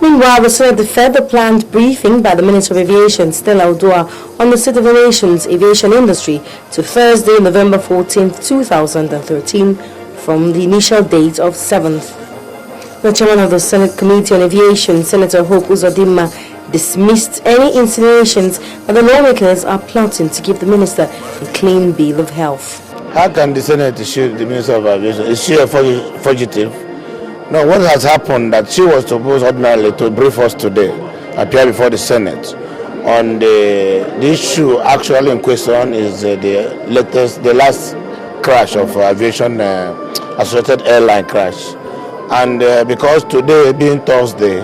Meanwhile, the Senate deferred the planned briefing by the Minister of Aviation, Stella Udua, on the state of the nation's aviation industry to Thursday, November 14, 2013, from the initial date of 7th. The chairman of the Senate Committee on Aviation, Senator Hope Uzodimma, dismissed any insinuations that the lawmakers are plotting to give the minister a clean bill of health. How can the Senate issue the Minister of Aviation? Is she a fugitive? No, what has happened that she was supposed ordinarily to brief us today, appear before the Senate on the issue actually in question is the last crash of aviation associated airline crash. And because today being Thursday,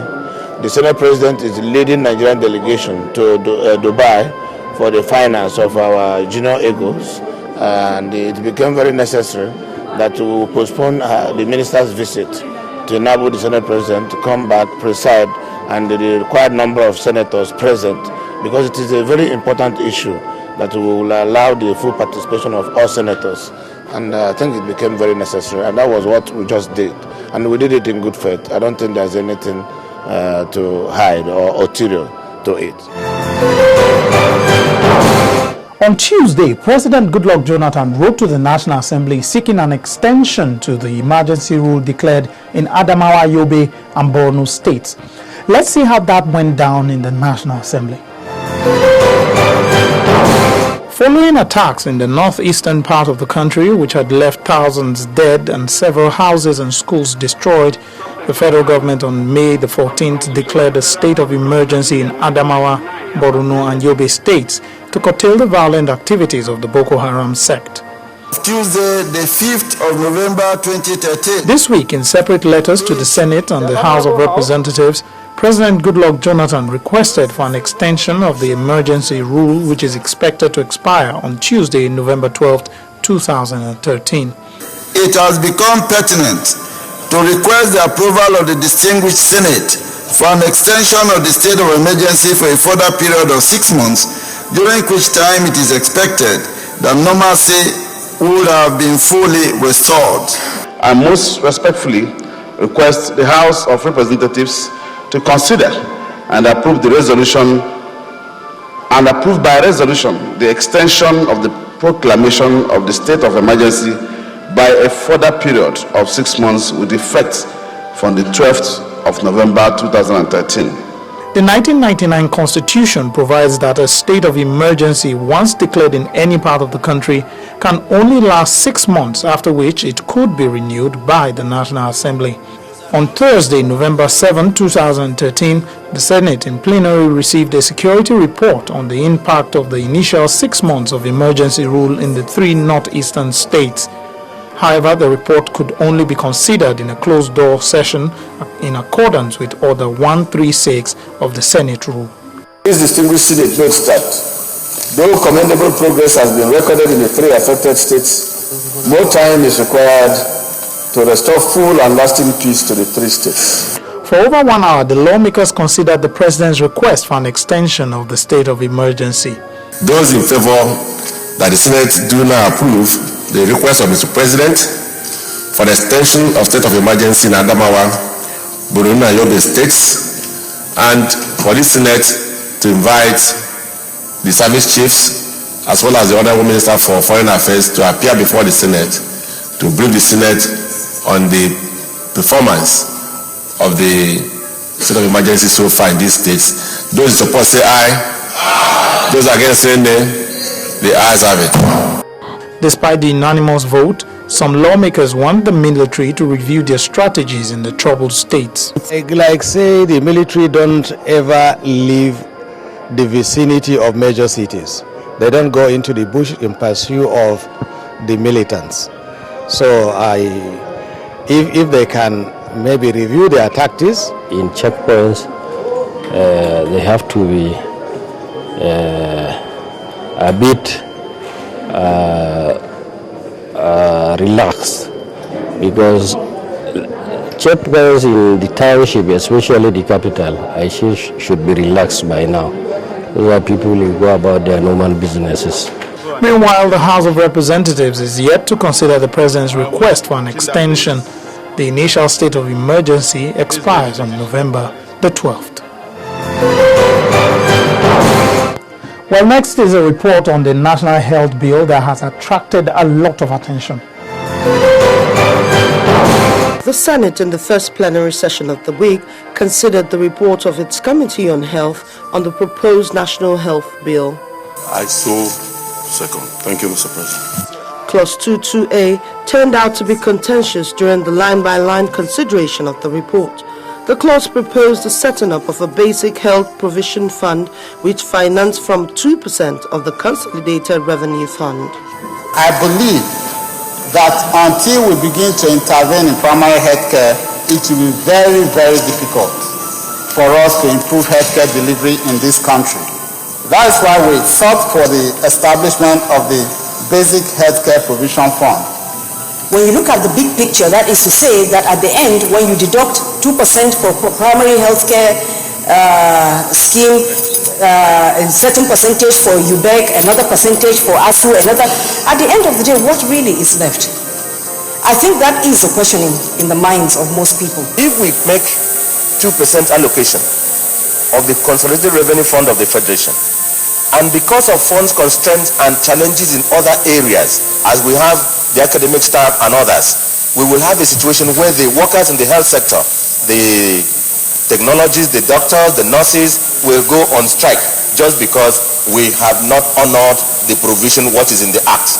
the Senate President is leading Nigerian delegation to Dubai for the finance of our junior Eagles, and it became very necessary that we postpone the minister's visit to enable the Senate President to come back, preside, and the required number of senators present, because it is a very important issue that will allow the full participation of all senators. And I think it became very necessary, and that was what we just did. And we did it in good faith. I don't think there's anything to hide or ulterior to it. On Tuesday, President Goodluck Jonathan wrote to the National Assembly seeking an extension to the emergency rule declared in Adamawa, Yobe, and Borno states. Let's see how that went down in the National Assembly. Following attacks in the northeastern part of the country, which had left thousands dead and several houses and schools destroyed, the federal government on May the 14th declared a state of emergency in Adamawa, Borno, and Yobe states to curtail the violent activities of the Boko Haram sect. Tuesday, the 5th of November 2013. This week, in separate letters to the Senate and the House of Representatives, President Goodluck Jonathan requested for an extension of the emergency rule, which is expected to expire on Tuesday, November 12, 2013. It has become pertinent to request the approval of the distinguished Senate for an extension of the state of emergency for a further period of 6 months, during which time it is expected that normalcy would have been fully restored. I most respectfully request the House of Representatives to consider and approve the resolution and approve by resolution the extension of the proclamation of the state of emergency by a further period of 6 months with effect from the 12th of November 2013. The 1999 Constitution provides that a state of emergency, once declared in any part of the country, can only last 6 months, after which it could be renewed by the National Assembly. On Thursday, November 7, 2013, the Senate in plenary received a security report on the impact of the initial 6 months of emergency rule in the 3 northeastern states. However, the report could only be considered in a closed-door session in accordance with Order 136 of the Senate rule. This distinguished Senate notes that, though commendable progress has been recorded in the 3 affected states, more time is required to restore full and lasting peace to the 3 states. For over 1 hour, the lawmakers considered the President's request for an extension of the state of emergency. Those in favor that the Senate do now approve the request of Mr. President for the extension of state of emergency in Adamawa, Borno, and Yobe states, and for the Senate to invite the service chiefs as well as the Honorable Minister for Foreign Affairs to appear before the Senate to brief the Senate on the performance of the state of emergency so far in these states. Those in support say aye. Aye. Those against say nay. The ayes have it. Despite the unanimous vote, some lawmakers want the military to review their strategies in the troubled states. Like say the military don't ever leave the vicinity of major cities. They don't go into the bush in pursuit of the militants. So if they can maybe review their tactics. In checkpoints, they have to be a bit relaxed, because checkpoints in the township, especially the capital, I think should be relaxed by now, so that people will go about their normal businesses. Meanwhile, the House of Representatives is yet to consider the President's request for an extension. The initial state of emergency expires on November the 12th. Well, next is a report on the National Health Bill that has attracted a lot of attention. The Senate, in the first plenary session of the week, considered the report of its Committee on Health on the proposed National Health Bill. I so second. Thank you, Mr. President. Clause 22A turned out to be contentious during the line-by-line consideration of the report. The clause proposed the setting up of a basic health provision fund which financed from 2% of the Consolidated Revenue Fund. I believe that until we begin to intervene in primary healthcare, it will be very, very difficult for us to improve healthcare delivery in this country. That is why we sought for the establishment of the Basic Healthcare Provision Fund. When you look at the big picture, that is to say that at the end, when you deduct 2% for primary healthcare scheme, a certain percentage for UBEC, another percentage for ASU, another, at the end of the day, what really is left? I think that is a question in the minds of most people. If we make 2% allocation of the Consolidated Revenue Fund of the Federation, and because of funds constraints and challenges in other areas, as we have the academic staff and others, we will have a situation where the workers in the health sector, the technologists, the doctors, the nurses will go on strike just because we have not honored the provision what is in the act.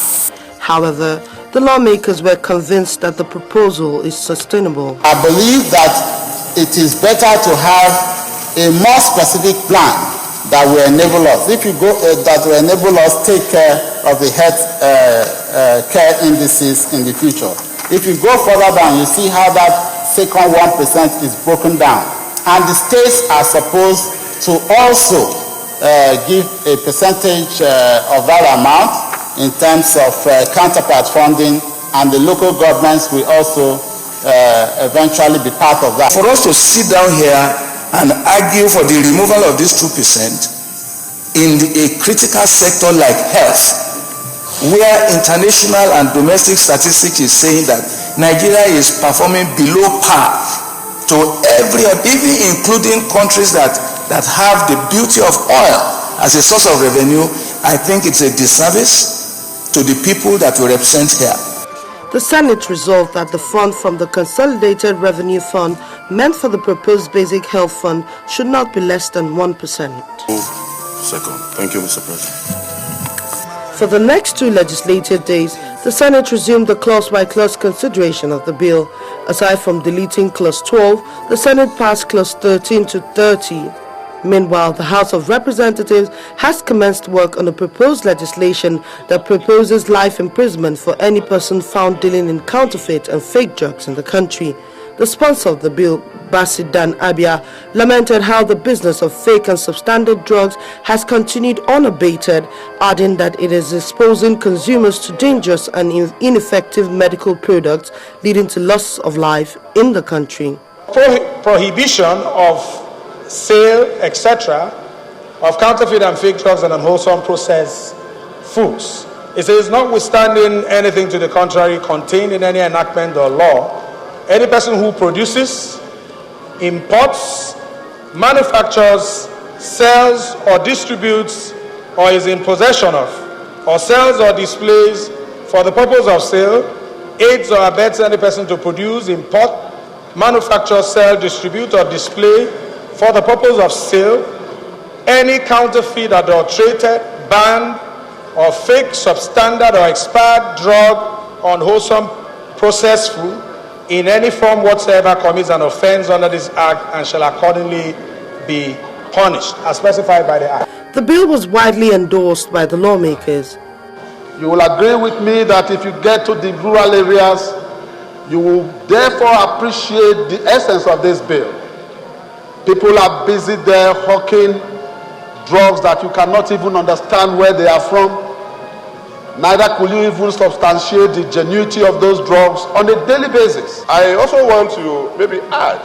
However, the lawmakers were convinced that the proposal is sustainable. I believe that it is better to have a more specific plan that will enable us, that will enable us take care of the health care indices in the future. If you go further down, you see how that second 1% is broken down. And the states are supposed to also give a percentage of that amount in terms of counterpart funding, and the local governments will also eventually be part of that. For us to sit down here and argue for the removal of this 2% in a critical sector like health, where international and domestic statistics is saying that Nigeria is performing below par to even including countries that have the beauty of oil as a source of revenue, I think it's a disservice to the people that we represent here. The Senate resolved that the fund from the Consolidated Revenue Fund meant for the proposed Basic Health Fund should not be less than 1%. Second. Thank you, Mr. President. For the next 2 legislative days, the Senate resumed the clause-by-clause consideration of the bill. Aside from deleting Clause 12, the Senate passed Clause 13 to 30. Meanwhile, the House of Representatives has commenced work on a proposed legislation that proposes life imprisonment for any person found dealing in counterfeit and fake drugs in the country. The sponsor of the bill, Basit Dan Abia, lamented how the business of fake and substandard drugs has continued unabated, adding that it is exposing consumers to dangerous and ineffective medical products, leading to loss of life in the country. Prohibition of sale, etc., of counterfeit and fake drugs and unwholesome processed foods. It says, notwithstanding anything to the contrary contained in any enactment or law, any person who produces, imports, manufactures, sells or distributes or is in possession of, or sells or displays for the purpose of sale, aids or abets any person to produce, import, manufacture, sell, distribute or display for the purpose of sale any counterfeit, adulterated, banned or fake, substandard or expired drug, unwholesome processed food in any form whatsoever commits an offense under this act and shall accordingly be punished as specified by the act. The bill was widely endorsed by the lawmakers. You will agree with me that if you get to the rural areas, you will therefore appreciate the essence of this bill. People are busy there hawking drugs that you cannot even understand where they are from. Neither could you even substantiate the genuinity of those drugs on a daily basis. I also want to maybe add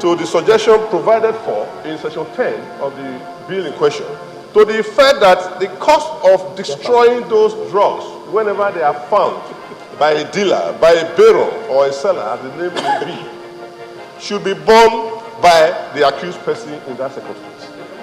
to the suggestion provided for in section 10 of the bill in question, to the effect that the cost of destroying those drugs whenever they are found by a dealer, by a bearer or a seller, as the name may be, should be borne by the accused person in that circumstance.